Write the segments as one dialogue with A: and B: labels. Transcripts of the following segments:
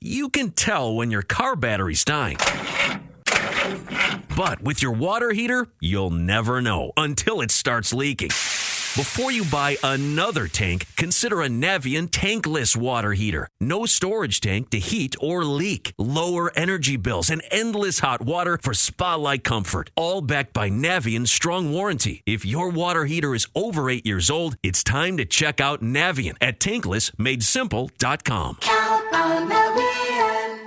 A: You can tell when your car battery's dying. But with your water heater, you'll never know until it starts leaking. Before you buy another tank, consider a Navien tankless water heater. No storage tank to heat or leak. Lower energy bills and endless hot water for spa-like comfort. All backed by Navien's strong warranty. If your water heater is over 8 years old, it's time to check out Navien at tanklessmadesimple.com.
B: Count on Navien.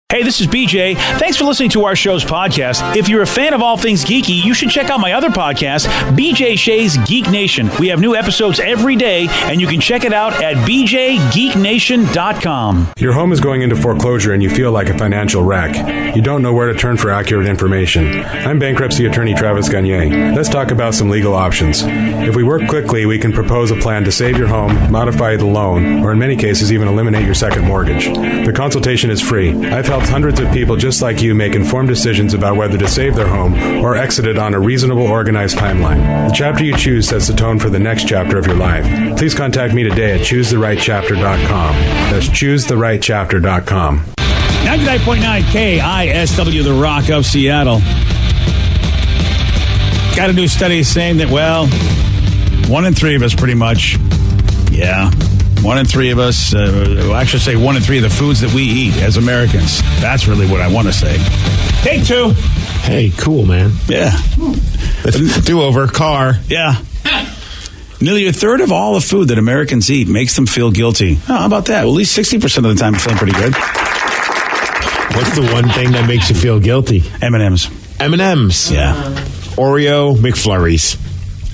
C: Hey, this is BJ. Thanks for listening to our show's podcast. If you're a fan of all things geeky, you should check out my other podcast, BJ Shea's Geek Nation. We have new episodes every day, and you can check it out at bjgeeknation.com.
D: Your home is going into foreclosure and you feel like a financial wreck. You don't know where to turn for accurate information. I'm bankruptcy attorney Travis Gagne. Let's talk about some legal options. If we work quickly, we can propose a plan to save your home, modify the loan, or in many cases even eliminate your second mortgage. The consultation is free. I've helped hundreds of people just like you make informed decisions about whether to save their home or exit it on a reasonable, organized timeline. The chapter you choose sets the tone for the next chapter of your life. Please contact me today at choosetherightchapter.com. That's choosetherightchapter.com.
C: 99.9 KISW, The Rock of Seattle. Got a new study saying that, well, 1 in 3 of us pretty much, 1 in 3 of us, I should say 1 in 3 of the foods that we eat as Americans. That's really what I want to say. Take 2.
E: Hey, cool, man.
C: Yeah.
E: Do-over, car.
C: Yeah. Nearly a third of all the food that Americans eat makes them feel guilty. Oh, how about that? Well, at least 60% of the time, feeling pretty good.
E: What's the one thing that makes you feel guilty?
C: M&M's.
E: M&M's.
C: Yeah.
E: Oreo McFlurries.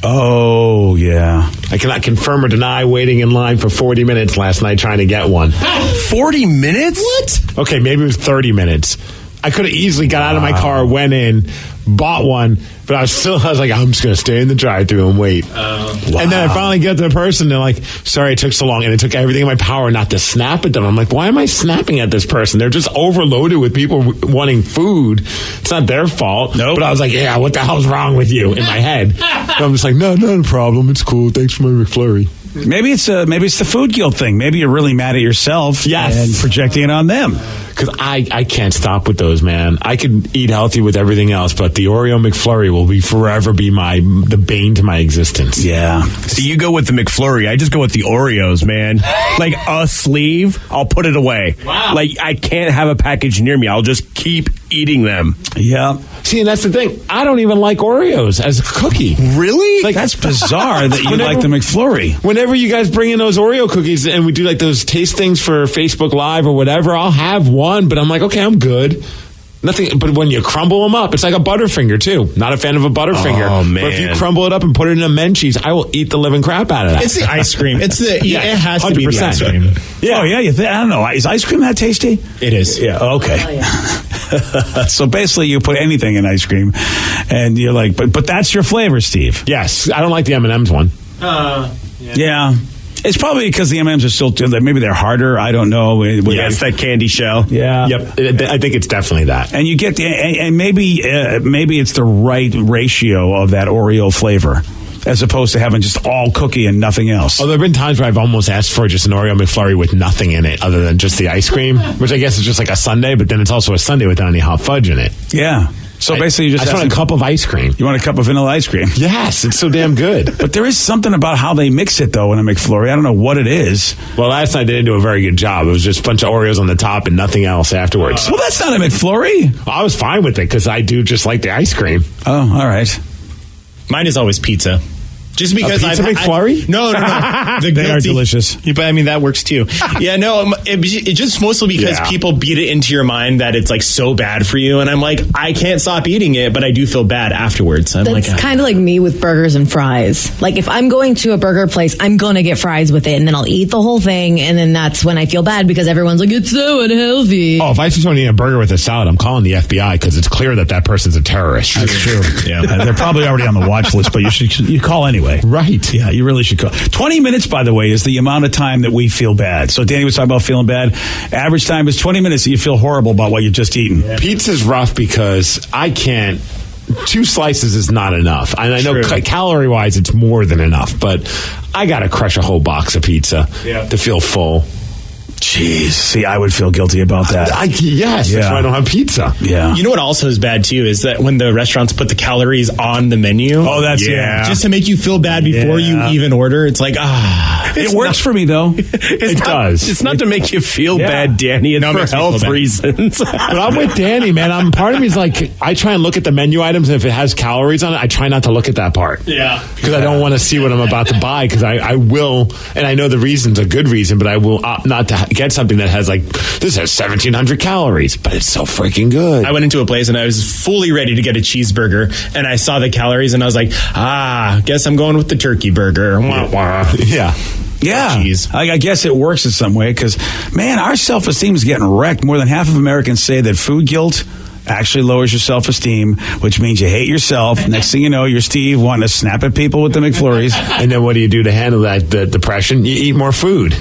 C: Oh, yeah.
E: I cannot confirm or deny waiting in line for 40 minutes last night trying to get one.
F: 40 minutes? What?
E: Okay, maybe it was 30 minutes. I could have easily got out of my car, went in, bought one, but I was like, I'm just going to stay in the drive-thru and wait. And then I finally get to the person, they're like, sorry it took so long, and it took everything in my power not to snap at them. I'm like, why am I snapping at this person? They're just overloaded with people wanting food. It's not their fault.
C: Nope.
E: But I was like, yeah, what the hell's wrong with you in my head? So I'm just like, no, not a problem. It's cool. Thanks for my McFlurry.
C: Maybe it's the food guilt thing. Maybe you're really mad at yourself and projecting it on them.
E: Because I can't stop with those, man. I could eat healthy with everything else, but the Oreo McFlurry will forever be the bane to my existence.
C: Yeah.
F: See, you go with the McFlurry. I just go with the Oreos, man. Like a sleeve, I'll put it away.
E: Wow.
F: Like I can't have a package near me. I'll just keep eating them.
C: Yeah.
E: See, and that's the thing. I don't even like Oreos as a cookie.
F: Really?
E: Like,
C: That's bizarre that you like the McFlurry.
E: Whenever you guys bring in those Oreo cookies and we do like those taste things for Facebook Live or whatever, I'll have one, but I'm like, okay, I'm good. Nothing, but when you crumble them up, it's like a Butterfinger too. Not a fan of a Butterfinger.
F: Oh, man.
E: But if you crumble it up and put it in a Menchie's, I will eat the living crap out of that.
G: It's the ice cream. It has to be the
E: 100%.
G: ice cream.
C: Yeah. Oh, yeah. I don't know. Is ice cream that tasty?
G: It is.
C: Yeah. Okay.
B: Oh, yeah.
C: So basically, you put anything in ice cream, and you're like, but that's your flavor, Steve.
E: Yes, I don't like the M&M's one.
C: Yeah. It's probably because the M&Ms are still, maybe they're harder. I don't know.
F: Yeah, it's that candy shell.
C: Yeah.
E: Yep, I think it's definitely that.
C: And you get and maybe it's the right ratio of that Oreo flavor, as opposed to having just all cookie and nothing else.
E: Oh, there have been times where I've almost asked for just an Oreo McFlurry with nothing in it other than just the ice cream, which I guess is just like a sundae, but then it's also a sundae without any hot fudge in it.
C: Yeah. So basically, you just
E: want a cup of ice cream.
C: You want a cup of vanilla ice cream?
E: Yes, it's so damn good.
C: But there is something about how they mix it, though, in a McFlurry. I don't know what it is.
E: Well, last night they didn't do a very good job. It was just a bunch of Oreos on the top and nothing else afterwards.
C: Well, that's not a McFlurry.
E: I was fine with it because I do just like the ice cream.
C: Oh, all right.
G: Mine is always pizza. Just because
E: Pizza McFlurry?
G: No.
C: They are delicious.
G: Yeah, but I mean, that works too. Yeah, no, it just mostly because people beat it into your mind that it's like so bad for you. And I'm like, I can't stop eating it, but I do feel bad afterwards.
H: That's kind of like me with burgers and fries. Like if I'm going to a burger place, I'm going to get fries with it and then I'll eat the whole thing. And then that's when I feel bad because everyone's like, it's so unhealthy.
E: Oh, if I see someone eating a burger with a salad, I'm calling the FBI because it's clear that person's a terrorist.
C: That's true. Yeah, they're probably already on the watch list, but you call anyway.
E: Right.
C: Yeah, you really should call. 20 minutes, by the way, is the amount of time that we feel bad. So Danny was talking about feeling bad. Average time is 20 minutes that you feel horrible about what you've just eaten.
E: Yeah. Pizza's rough because I can't. 2 slices is not enough. And I know calorie-wise it's more than enough, but I got to crush a whole box of pizza to feel full.
C: Jeez. See, I would feel guilty about that.
E: Yes, that's why I don't have pizza.
C: Yeah.
G: You know what also is bad too is that when the restaurants put the calories on the menu.
C: Oh, that's
G: just to make you feel bad before you even order. It's like
C: it works for me though.
F: It does. It's not to make you feel bad, Danny. It's for health reasons.
E: But I'm with Danny, man. Part of me is like, I try and look at the menu items, and if it has calories on it, I try not to look at that part.
G: Yeah.
E: Because I don't want to see what I'm about to buy, because I will, and I know the reason's a good reason, but I will opt not to get something that has this has 1,700 calories, but it's so freaking good.
G: I went into a place and I was fully ready to get a cheeseburger, and I saw the calories and I was like, guess I'm going with the turkey burger. Wah, wah.
E: Yeah.
C: Yeah, I guess it works in some way because, man, our self-esteem is getting wrecked. More than half of Americans say that food guilt actually lowers your self-esteem, which means you hate yourself. Next thing you know, you're Steve wanting to snap at people with the McFlurries.
E: And then what do you do to handle that depression? You eat more food.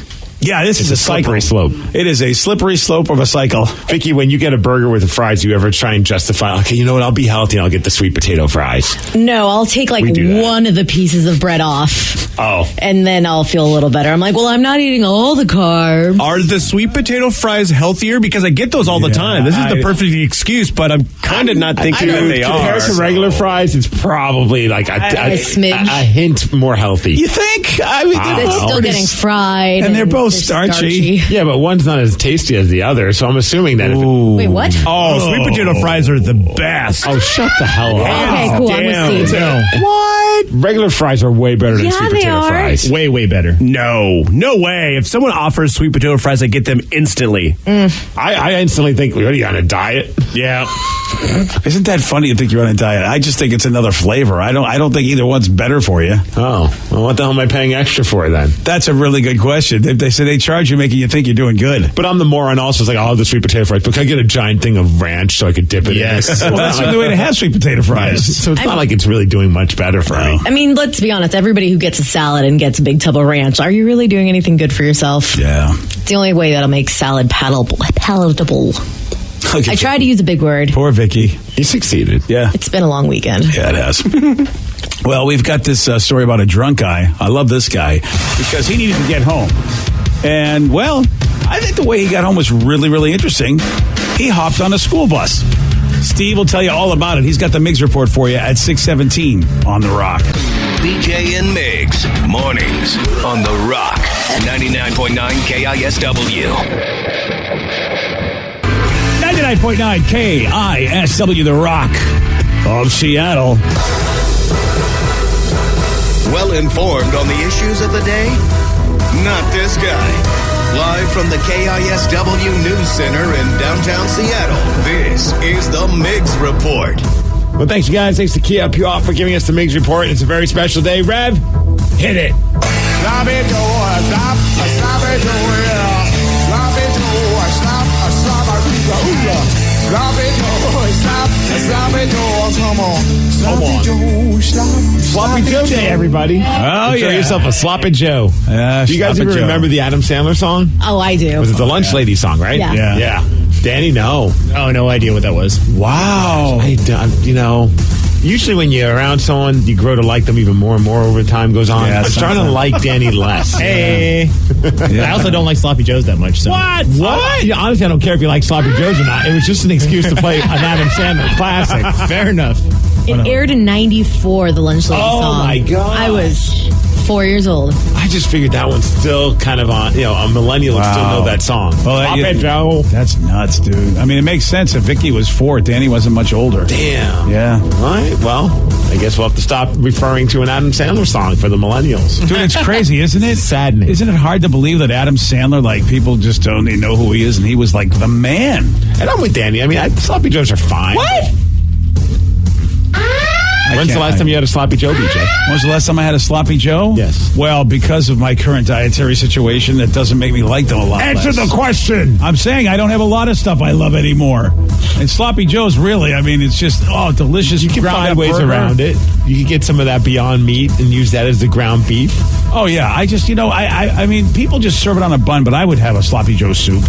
C: Yeah, this is a
E: slippery
C: cycle.
E: slope.
C: It is a slippery slope of a cycle.
E: Vicky, when you get a burger with the fries, you ever try and justify, okay, you know what, I'll be healthy and I'll get the sweet potato fries?
H: No, I'll take one of the pieces of bread off.
E: Oh.
H: And then I'll feel a little better. I'm like, well, I'm not eating all the carbs.
F: Are the sweet potato fries healthier? Because I get those all the time. This is the perfect excuse, but I'm kind of not thinking that they are.
E: Compared to regular fries, it's probably like a
H: smidge.
E: A hint more healthy.
C: You think? I mean,
H: It's still getting fried.
C: And they're both starchy.
E: Yeah, but one's not as tasty as the other, so I'm assuming that
H: Wait, what?
F: Oh, sweet potato fries are the best.
E: Oh, shut the hell up.
H: Okay, cool. I'm with Steve.
E: What? Regular fries are way better than sweet potato fries.
G: Way, way better.
F: No way. If someone offers sweet potato fries, I get them instantly.
E: I instantly think, what are you on a diet?
F: Yeah.
C: Isn't that funny to think you're on a diet? I just think it's another flavor. I don't think either one's better for you.
E: Oh, well, what the hell am I paying extra for then?
C: That's a really good question. They say they charge you making you think you're doing good.
E: But I'm the moron also. It's like, I'll have the sweet potato fries, but can I get a giant thing of ranch so I could dip it in?
C: Well, that's the only way to have sweet potato fries.
E: So it's not like it's really doing much better for me.
H: I mean, let's be honest. Everybody who gets a salad and gets a big tub of ranch, are you really doing anything good for yourself?
C: Yeah.
H: It's the only way that'll make salad palatable. I tried to use a big word.
C: Poor Vicky.
E: You succeeded.
C: Yeah.
H: It's been a long weekend.
C: Yeah, it has. Well, we've got this story about a drunk guy. I love this guy because he needed to get home. And, well, I think the way he got home was really, really interesting. He hopped on a school bus. Steve will tell you all about it. He's got the Miggs report for you at 6:17 on The Rock.
A: BJ and Miggs, mornings on The Rock, 99.9 KISW.
C: 99.9 KISW, The Rock of Seattle.
A: Well informed on the issues of the day? Not this guy. Live from the KISW News Center in downtown Seattle, this is the Miggs Report.
E: Well, thanks, you guys. Thanks to Kia Pure for giving us the Miggs Report. It's a very special day. Rev, hit it.
I: Stop it, stop, stop it, yeah. Stop it, stop, stop it, come on.
E: Sloppy Joe Day, everybody.
C: Oh,
E: Enjoy
C: yeah.
E: yourself a Sloppy Joe. Do you guys
C: Sloppy
E: ever
C: Joe.
E: remember the Adam Sandler song?
H: Oh, I do.
E: Was it the Lunch Lady song, right?
H: Yeah.
C: Yeah.
E: Danny, no.
G: Oh, no idea what that was.
C: Wow.
E: Usually when you're around someone, you grow to like them even more and more over time goes on.
C: Yeah,
E: I'm starting to
C: sometimes.
E: like Danny less.
G: Hey. I also don't like sloppy joes that much. So.
E: What? Honestly, I don't care if you like Sloppy Joes or not. It was just an excuse to play an Adam Sandler classic.
G: Fair enough.
H: It aired in 94, the Lunch Lady song.
E: Oh, my God.
H: I was 4 years old.
E: I just figured that one's still kind of on, a millennial would still know that song.
C: Well,
E: Sloppy Joe.
C: That's nuts, dude. I mean, it makes sense. If Vicky was 4, Danny wasn't much older.
E: Damn.
C: Yeah.
E: All right, well, I guess we'll have to stop referring to an Adam Sandler song for the millennials.
C: Dude, it's crazy, isn't it?
E: Saddening.
C: Isn't it hard to believe that Adam Sandler, people just don't even know who he is, and he was like the man?
E: And I'm with Danny. I mean, Sloppy Joes are fine.
C: What?
E: When's the last time you had a Sloppy Joe, BJ?
C: When was the last time I had a Sloppy Joe?
E: Yes.
C: Well, because of my current dietary situation, that doesn't make me like them a lot
E: Answer
C: less.
E: the question.
C: I'm saying I don't have a lot of stuff I love anymore. And Sloppy Joe's really, it's just, delicious.
E: You can find ways around it. You can get some of that Beyond Meat and use that as the ground beef.
C: Oh, yeah. I just, I mean, people just serve it on a bun, but I would have a Sloppy Joe soup.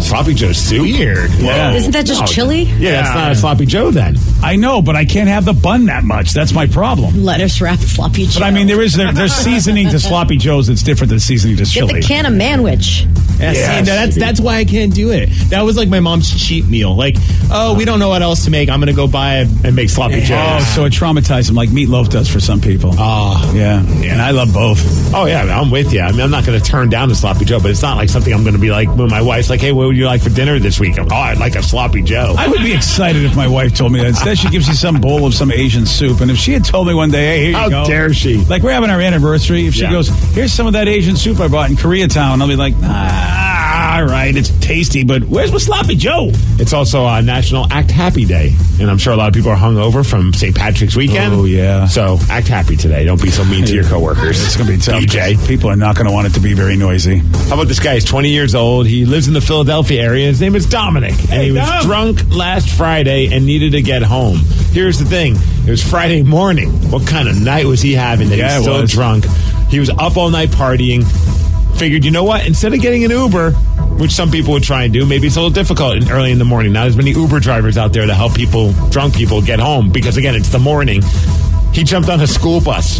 E: Sloppy Joe soup? Weird.
C: Yeah.
H: Isn't that just chili?
E: Yeah, that's not a Sloppy Joe then.
C: I know, but I can't have the bun that much. That's my problem.
H: Lettuce wrapped sloppy Joe.
C: But I mean, there's seasoning to sloppy joes that's different than seasoning to
H: Get
C: chili.
H: the can of manwich.
G: Yeah,
C: Yes.
G: see, that's why I can't do it. That was like my mom's cheat meal. Like, oh, we don't know what else to make. I'm going to go buy and make sloppy joes.
C: Oh, so it traumatized them like meatloaf does for some people.
E: Oh.
C: Yeah. And I love both.
E: Oh, yeah, I'm with you. I mean, I'm not going to turn down a Sloppy Joe, but it's not like something I'm going to be like when my wife's like, hey, what would you like for dinner this week? I'd like a Sloppy Joe.
C: I would be excited if my wife told me that. Instead, she gives you some bowl of some Asian soup. And if she had told me one day, hey, here you go.
E: How dare she?
C: Like, we're having our anniversary. If she goes, here's some of that Asian soup I bought in Koreatown, I'll be like, all right, it's tasty, but where's my Sloppy Joe?
E: It's also National Act Happy Day, and I'm sure a lot of people are hungover from St. Patrick's weekend.
C: Oh, yeah.
E: So act happy today. Don't be so mean to your coworkers.
C: It's going to be tough.
E: DJ.
C: People are not going to want it to be very noisy.
E: How about this guy? He's 20 years old. He lives in the Philadelphia area. His name is Dominic, and he was
C: Dom.
E: drunk last Friday and needed to get home. Here's the thing. It was Friday morning. What kind of night was he having that
C: Yeah,
E: he's
C: it
E: so
C: was.
E: drunk? He was up all night partying. Figured, you know what? Instead of getting an Uber, which some people would try and do, maybe it's a little difficult early in the morning. Not as many Uber drivers out there to help drunk people get home because, again, it's the morning. He jumped on a school bus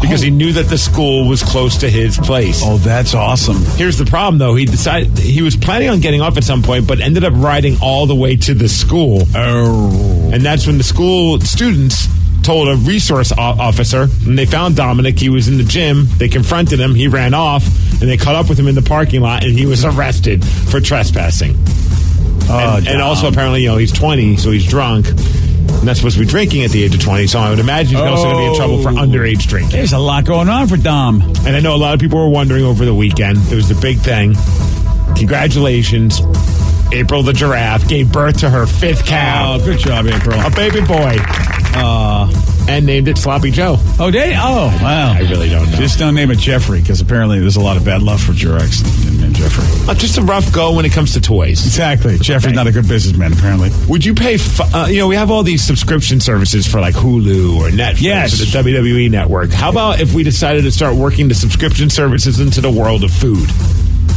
E: because he knew that the school was close to his place.
C: Oh, that's awesome.
E: Here's the problem, though. He decided he was planning on getting off at some point, but ended up riding all the way to the school.
C: Oh.
E: And that's when the school students told a resource officer, and they found Dominic. He was in the gym. They confronted him. He ran off, and they caught up with him in the parking lot, and he was arrested for trespassing. And also, apparently, he's 20, so he's drunk. And not supposed to be drinking at the age of 20, so I would imagine he's also going to be in trouble for underage drinking.
C: There's a lot going on for Dom.
E: And I know a lot of people were wondering over the weekend. It was the big thing. Congratulations. April the giraffe gave birth to her 5th cow.
C: Oh, good job, April.
E: A baby boy. And named it Sloppy Joe.
C: Oh, did he? Oh, wow.
E: I really don't know.
C: Just don't name it Jeffrey, because apparently there's a lot of bad love for Jurex and Jeffrey.
E: Just a rough go when it comes to toys.
C: Exactly. Jeffrey's not a good businessman, apparently.
E: Would you pay, we have all these subscription services for like Hulu or Netflix or the WWE network. How about if we decided to start working the subscription services into the world of food?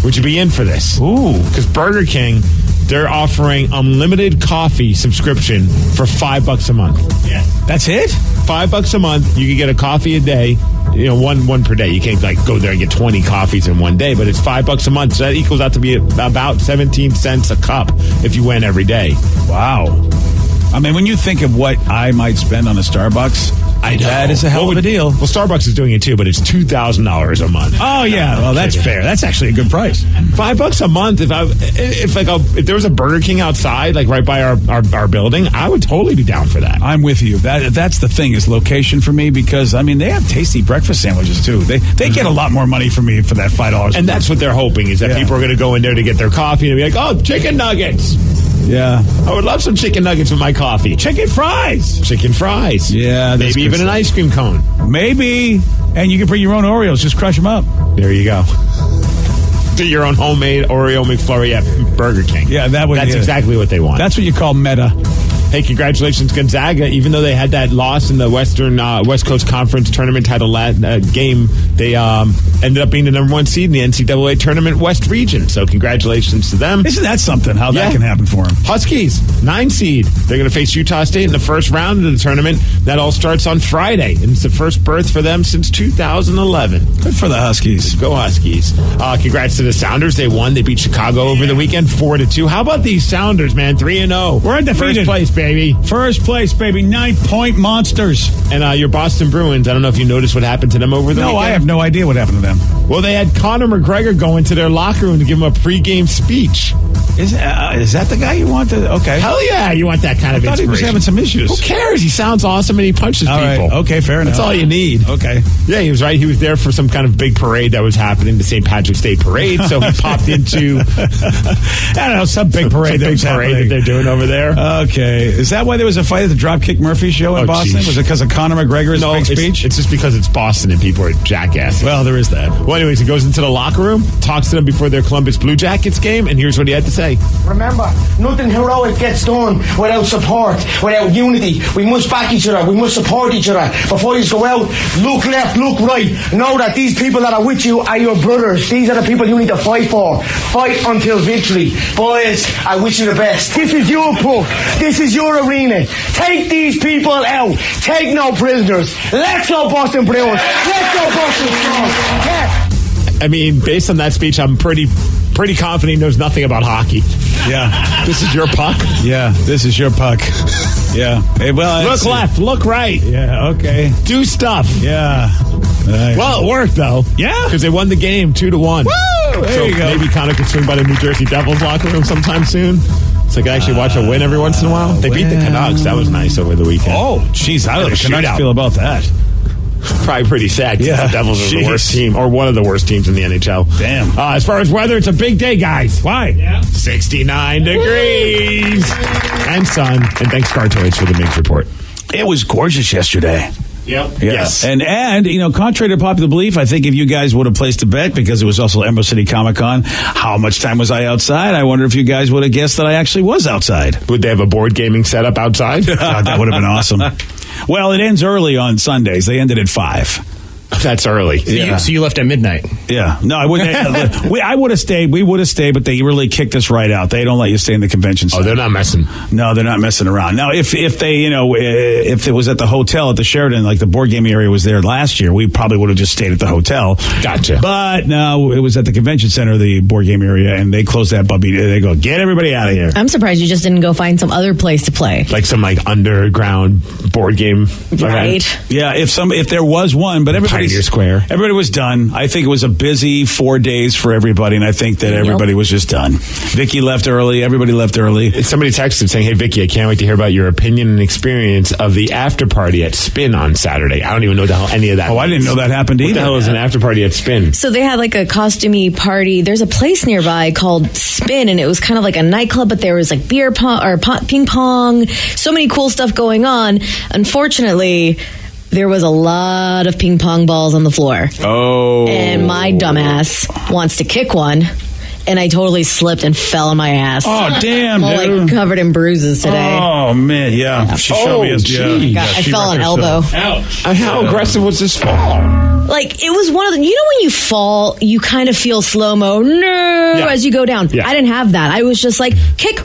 E: Would you be in for this?
C: Ooh.
E: Because Burger King, they're offering unlimited coffee subscription for $5 a month.
C: Yeah. That's it?
E: $5 a month. You can get a coffee a day. One per day. You can't go there and get 20 coffees in one day, but it's $5 a month. So that equals out to be about 17 cents a cup if you went every day.
C: Wow. I mean, when you think of what I might spend on a Starbucks,
E: I know.
C: That is a hell of a deal.
E: Well, Starbucks is doing it too, but it's $2,000 a month.
C: Oh yeah, well that's fair. That's actually a good price.
E: $5 a month. If there was a Burger King outside, like right by our building, I would totally be down for that.
C: I'm with you. That's the thing is location for me because I mean they have tasty breakfast sandwiches too. They get a lot more money from me for that $5.
E: And that's what they're hoping is that people are going to go in there to get their coffee and be like, oh, chicken nuggets.
C: Yeah.
E: I would love some chicken nuggets with my coffee.
C: Chicken fries.
E: Chicken fries.
C: Yeah.
E: Maybe even an ice cream cone.
C: Maybe. And you can bring your own Oreos. Just crush them up.
E: There you go. Do your own homemade Oreo McFlurry at Burger King.
C: Yeah, that's
E: exactly what they want.
C: That's what you call meta.
E: Hey, congratulations, Gonzaga. Even though they had that loss in the West Coast Conference tournament title game, they ended up being the number 1 seed in the NCAA Tournament West region. So congratulations to them.
C: Isn't that something, how that can happen for them?
E: Huskies, 9 seed. They're going to face Utah State in the first round of the tournament. That all starts on Friday. And it's the first berth for them since 2011.
C: Good for the Huskies.
E: Go Huskies. Congrats to the Sounders. They won. They beat Chicago over the weekend 4-2. How about these Sounders, man? 3-0.
C: We're undefeated.
E: First place, baby.
C: First place, baby. 9-point monsters.
E: And your Boston Bruins, I don't know if you noticed what happened to them over the weekend.
C: No, I have no idea what happened to them.
E: Well, they had Conor McGregor go into their locker room to give him a pregame speech.
C: Is that the guy you want to? Okay.
E: Hell yeah, you want that kind of
C: I thought
E: inspiration.
C: he was having some issues.
E: Who cares? He sounds awesome and he punches
C: all
E: people.
C: Right. Okay, fair enough.
E: That's all you need.
C: Okay.
E: Yeah, he was right. He was there for some kind of big parade that was happening, the St. Patrick's Day parade. So he popped into,
C: I don't know, some big parade
E: that they're doing over there.
C: Okay. Is that why there was a fight at the Dropkick Murphy show in Boston?
E: Geez.
C: Was it because of Conor McGregor's big speech?
E: It's just because it's Boston and people are jackasses.
C: Well, there is that.
E: Well, anyways, he goes into the locker room, talks to them before their Columbus Blue Jackets game, and here's what he had have to say.
J: Remember, nothing heroic gets done without support, without unity. We must back each other. We must support each other. Before you go out, look left, look right. Know that these people that are with you are your brothers. These are the people you need to fight for. Fight until victory. Boys, I wish you the best. This is your puck. This is your arena. Take these people out. Take no prisoners. Let's go Boston Bruins. Let's go Boston Bruins. Yeah.
E: I mean, based on that speech, I'm pretty confident he knows nothing about hockey.
C: Yeah.
E: This is your puck?
C: Yeah, this is your puck. Yeah. Hey, well,
E: look left, look right.
C: Yeah, okay.
E: Do stuff.
C: Yeah. Nice.
E: Well, it worked, though.
C: Yeah.
E: Because they won the game 2-1.
C: Woo! There
E: so
C: you go.
E: Maybe Connor could swing by the New Jersey Devils locker room sometime soon. So I can actually watch a win every once in a while. They beat the Canucks. That was nice over the weekend.
C: Oh, jeez. How do the Canucks feel about that?
E: Probably pretty sad.
C: Yeah.
E: The Devils are the worst team, or one of the worst teams in the NHL.
C: Damn.
E: As far as weather, it's a big day, guys.
C: Why?
E: Yeah. 69 degrees and sun. And thanks, Car Toys, for the Mix Report.
C: It was gorgeous yesterday.
E: Yep.
C: Yeah.
E: Yes.
C: And you know, contrary to popular belief, I think if you guys would have placed a bet, because it was also Emerald City Comic Con, how much time was I outside? I wonder if you guys would have guessed that I actually was outside.
E: Would they have a board gaming setup outside?
C: God, that would have been awesome. Well, it ends early on Sundays. They ended at 5.
E: That's early.
G: So you left at midnight.
C: Yeah. No, I wouldn't. I would have stayed. We would have stayed, but they really kicked us right out. They don't let you stay in the convention center.
E: Oh, they're not messing.
C: No, they're not messing around. Now, if they, you know, if it was at the hotel at the Sheraton, like the board game area was there last year, we probably would have just stayed at the hotel.
E: Gotcha.
C: But no, it was at the convention center, the board game area, and they closed that puppy. They go, get everybody out of here.
H: I'm surprised you just didn't go find some other place to play.
E: Like some underground board game.
H: Right.
C: Yeah, if there was one, but
E: Pioneer Square.
C: Everybody was done. I think it was a busy 4 days for everybody, and I think that everybody was just done. Vicky left early. Everybody left early.
E: Somebody texted saying, hey, Vicky, I can't wait to hear about your opinion and experience of the after party at Spin on Saturday. I don't even know the hell any of that
C: means. I didn't know that happened either.
E: What the hell is an after party at Spin?
H: So they had like a costumey party. There's a place nearby called Spin, and it was kind of like a nightclub, but there was like beer pong or ping pong. So many cool stuff going on. Unfortunately, there was a lot of ping pong balls on the floor.
C: Oh.
H: And my dumbass wants to kick one, and I totally slipped and fell on my ass.
C: Oh, damn,
H: I'm all,
C: dude.
H: like covered in bruises today.
C: Oh, man, yeah. She showed me.
H: I fell on elbow.
E: Ouch. How aggressive was this fall?
H: Like, it was one of the, you know when you fall, you kind of feel slow-mo, as you go down.
E: Yeah.
H: I didn't have that. I was just like, kick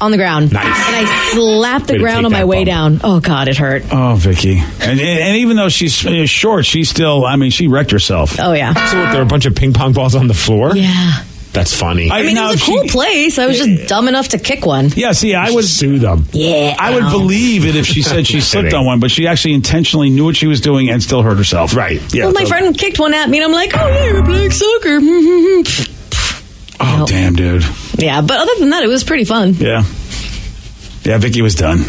H: on the ground.
E: Nice.
H: And I slapped the
E: Way to
H: ground
E: take
H: on my
E: that
H: way
E: bump.
H: down. Oh, God, it hurt.
C: Oh, Vicky. And even though she's short, she's still, I mean, she wrecked herself.
H: Oh, yeah.
E: So there were a bunch of ping pong balls on the floor?
H: Yeah.
E: That's funny.
H: I mean, it was a cool place. I was just dumb enough to kick one.
C: Yeah, see, I would
E: sue them.
H: Yeah.
C: I would believe it if she said she slipped on one, but she actually intentionally knew what she was doing and still hurt herself.
E: Right.
C: Yeah.
H: Well, my friend kicked one at me, and I'm like, oh, yeah, we're playing soccer.
C: Oh, damn, dude.
H: Yeah, but other than that, it was pretty fun.
C: Yeah. Yeah, Vicky was done.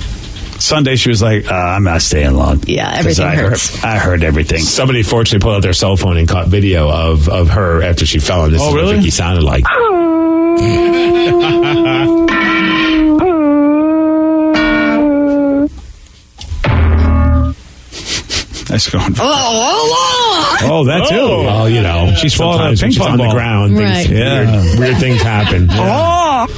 C: Sunday, she was like, I'm not staying long.
H: Yeah, everything hurts.
C: I heard everything.
E: Somebody fortunately pulled out their cell phone and caught video of her after she fell, and this is
C: really?
E: what Vicky sounded like.
C: Nice going. Oh, that too.
E: Well, you know,
C: She's falling on a
E: sometimes when
C: ping
E: she's
C: pong
E: on
C: ball.
E: the ground.
H: Right.
E: Things,
C: Yeah.
E: weird things happen.
C: Wow.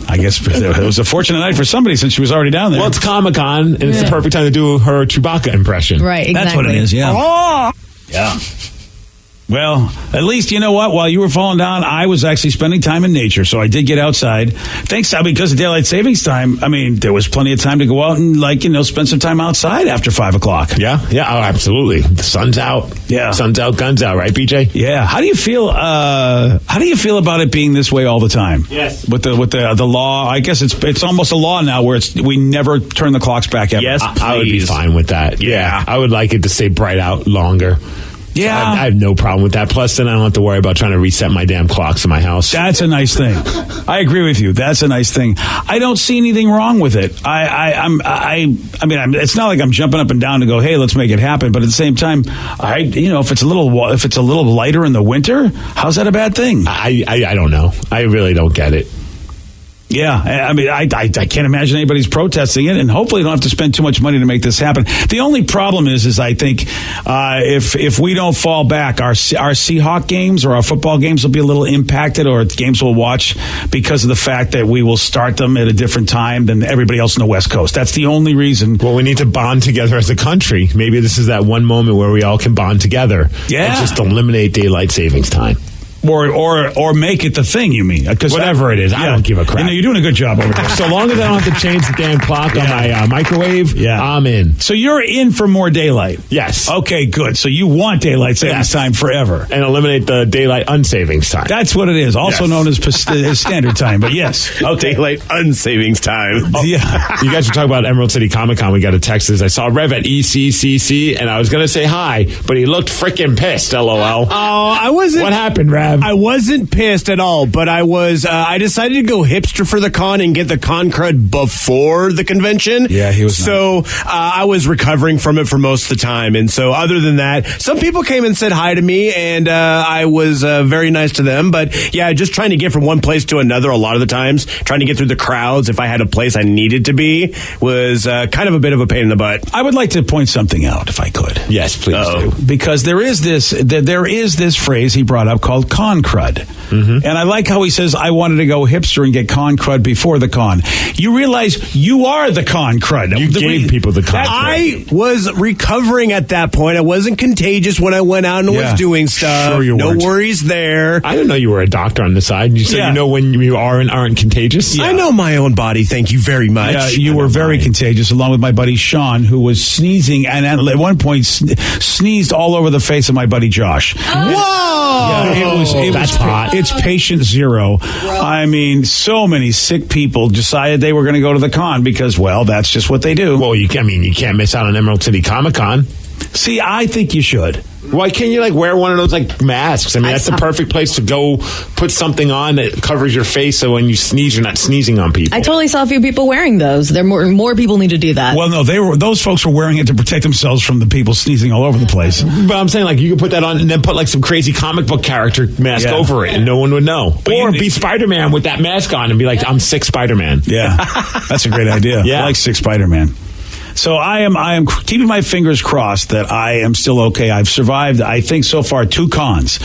C: I guess it was a fortunate night for somebody since she was already down there.
E: Well, it's Comic-Con, and it's the perfect time to do her Chewbacca impression.
H: Right, exactly.
C: That's what it is, yeah. Yeah. Well, at least, you know what? While you were falling down, I was actually spending time in nature. So I did get outside. Thanks, because of daylight savings time, I mean, there was plenty of time to go out and, spend some time outside after 5 o'clock.
E: Yeah, oh, absolutely. The sun's out.
C: Yeah.
E: Sun's out, guns out, right, BJ?
C: Yeah. How do you feel about it being this way all the time?
G: Yes.
C: With the law, I guess it's almost a law now where we never turn the clocks back ever.
G: Yes,
E: I would be
G: please.
E: fine with that. Yeah. I would like it to stay bright out longer.
C: Yeah.
E: I have no problem with that. Plus, then I don't have to worry about trying to reset my damn clocks in my house.
C: That's a nice thing. I agree with you. That's a nice thing. I don't see anything wrong with it. It's not like I'm jumping up and down to go, hey, let's make it happen. But at the same time, if it's a little lighter in the winter, how's that a bad thing?
E: I don't know. I really don't get it.
C: Yeah, I mean, I can't imagine anybody's protesting it, and hopefully don't have to spend too much money to make this happen. The only problem is I think if we don't fall back, our Seahawk games or our football games will be a little impacted, or games we'll watch because of the fact that we will start them at a different time than everybody else on the West Coast. That's the only reason.
E: Well, we need to bond together as a country. Maybe this is that one moment where we all can bond together.
C: Yeah.
E: And just eliminate daylight savings time.
C: Or make it the thing, you mean?
E: Whatever it is, I don't give a crap.
C: You know, you're doing a good job over there.
E: So long as I don't have to change the damn clock on my microwave, I'm in.
C: So you're in for more daylight?
E: Yes.
C: Okay, good. So you want daylight savings time forever.
E: And eliminate the daylight unsavings time.
C: That's what it is, also known as standard time, but yes.
G: Okay. Daylight unsavings time.
C: Oh. Yeah.
E: You guys were talking about Emerald City Comic Con. We got a text that I saw Rev at ECCC, and I was going to say hi, but he looked freaking pissed, LOL.
F: Oh, I wasn't.
E: What happened, Rev?
F: I wasn't pissed at all, but I was. I decided to go hipster for the con and get the con crud before the convention.
C: Yeah, he was.
F: So I was recovering from it for most of the time, and so other than that, some people came and said hi to me, and I was very nice to them. But yeah, just trying to get from one place to another a lot of the times, trying to get through the crowds if I had a place I needed to be was kind of a bit of a pain in the butt.
C: I would like to point something out, if I could.
E: Yes, please do.
C: Because there is this phrase he brought up called con crud. Mm-hmm. And I like how he says, I wanted to go hipster and get con crud before the con. You realize you are the con crud.
E: You gave people the con crud.
F: I was recovering at that point. I wasn't contagious when I went out and was doing stuff.
C: Sure you weren't.
F: No worries there.
E: I didn't know you were a doctor on the side. You said you know when you are and aren't contagious?
F: Yeah. I know my own body, thank you very much.
C: Yeah, you were very contagious, along with my buddy Sean, who was sneezing, and at one point sneezed all over the face of my buddy Josh.
F: Whoa!
C: Yeah, it was hot. It's patient zero. I mean, so many sick people decided they were going to go to the con because, well, that's just what they do.
E: Well, you can't miss out on Emerald City Comic Con.
C: See, I think you should.
E: Why can't you wear one of those masks? I mean, that's the perfect place to go put something on that covers your face so when you sneeze, you're not sneezing on people.
H: I totally saw a few people wearing those. More people need to do that.
C: Well, no, those folks were wearing it to protect themselves from the people sneezing all over the place.
E: But I'm saying, you could put that on and then put some crazy comic book character mask over it and no one would know. Or be Spider-Man with that mask on and be like, I'm sick Spider-Man.
C: Yeah, that's a great idea.
E: Yeah.
C: I like sick Spider-Man. So I am keeping my fingers crossed that I am still okay. I've survived, I think, so far 2 cons,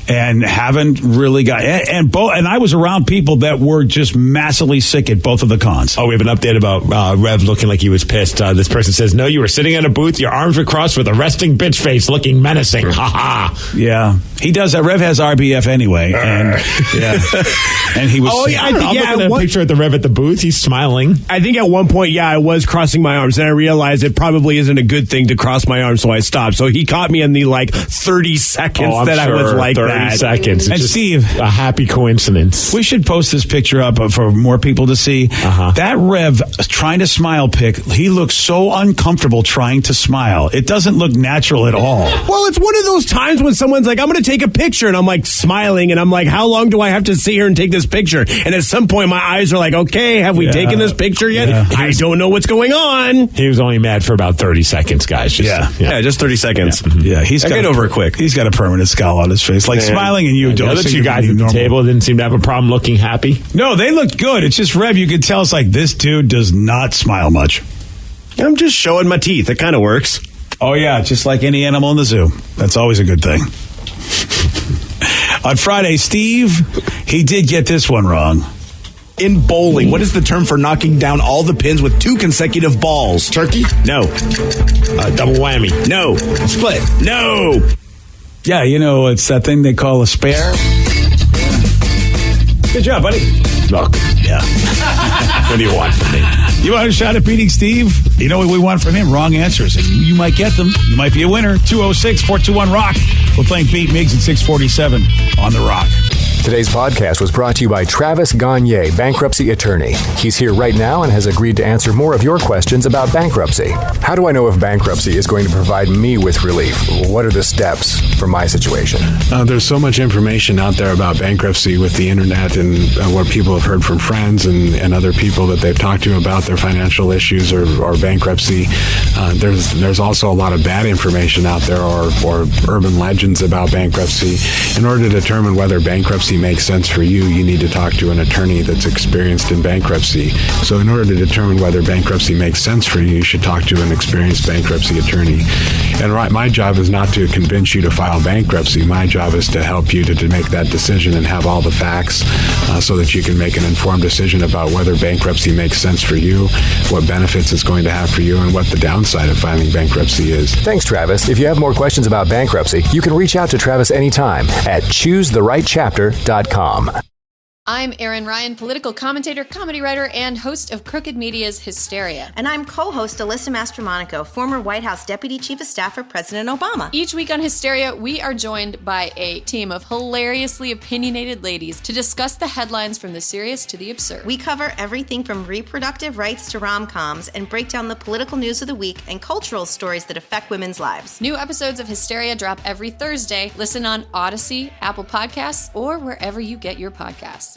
C: and haven't really got and I was around people that were just massively sick at both of the cons.
E: Oh, we have an update about Rev looking like he was pissed. This person says, "No, you were sitting at a booth, your arms were crossed with a resting bitch face, looking menacing." Ha ha.
C: Yeah, he does that. Rev has RBF anyway, and and he was.
F: Oh yeah,
E: I'm looking at a picture of the Rev at the booth. He's smiling.
F: I think at one point, I was crossing my arms, and I realized it probably isn't a good thing to cross my arms, so I stopped. So he caught me in the 30 seconds I was like
E: 30
F: that.
E: 30 seconds.
C: And Steve,
E: a happy coincidence.
C: We should post this picture up for more people to see. That Rev trying to smile pic, he looks so uncomfortable trying to smile. It doesn't look natural at all.
F: Well, it's one of those times when someone's like, I'm going to take a picture, and I'm smiling, and I'm like, how long do I have to sit here and take this picture? And at some point, my eyes are like, okay, have we taken this picture yet? Yeah. I don't know what's going on.
E: He was only mad for about 30 seconds, guys.
F: Just 30 seconds.
C: Yeah,
F: I get over it quick.
C: He's got a permanent scowl on his face, smiling, and you don't.
E: The other 2 guys at the table didn't seem to have a problem looking happy.
C: No, they looked good. It's just Rev. You could tell it's this dude does not smile much.
F: I'm just showing my teeth. It kind of works.
C: Oh yeah, just like any animal in the zoo. That's always a good thing. On Friday, Steve, he did get this one wrong.
K: In bowling, what is the term for knocking down all the pins with 2 consecutive balls?
E: Turkey?
F: No.
E: Double whammy?
F: No.
K: Split?
F: No.
C: Yeah, it's that thing they call a spare. Good job, buddy.
E: Look.
C: Yeah.
E: What do you want from me?
C: You want a shot at beating Steve? You know what we want from him? Wrong answers. And you might get them. You might be a winner. 206-421-ROCK. We're playing Beat Migs at 647 on The Rock.
L: Today's podcast was brought to you by Travis Gagne, bankruptcy attorney. He's here right now and has agreed to answer more of your questions about bankruptcy. How do I know if bankruptcy is going to provide me with relief? What are the steps for my situation?
D: There's so much information out there about bankruptcy with the internet and what people have heard from friends and other people that they've talked to about their financial issues or bankruptcy. There's also a lot of bad information out there or urban legends about bankruptcy. In order to determine whether bankruptcy makes sense for you, you need to talk to an attorney that's experienced in bankruptcy. So in order to determine whether bankruptcy makes sense for you, you should talk to an experienced bankruptcy attorney. And my job is not to convince you to file bankruptcy. My job is to help you to make that decision and have all the facts so that you can make an informed decision about whether bankruptcy makes sense for you, what benefits it's going to have for you, and what the downside of filing bankruptcy is.
L: Thanks, Travis. If you have more questions about bankruptcy, you can reach out to Travis anytime at choosetherightchapter.com.
M: I'm Erin Ryan, political commentator, comedy writer, and host of Crooked Media's Hysteria.
N: And I'm co-host Alyssa Mastromonaco, former White House Deputy Chief of Staff for President Obama.
M: Each week on Hysteria, we are joined by a team of hilariously opinionated ladies to discuss the headlines from the serious to the absurd.
N: We cover everything from reproductive rights to rom-coms and break down the political news of the week and cultural stories that affect women's lives.
M: New episodes of Hysteria drop every Thursday. Listen on Odyssey, Apple Podcasts, or wherever you get your podcasts.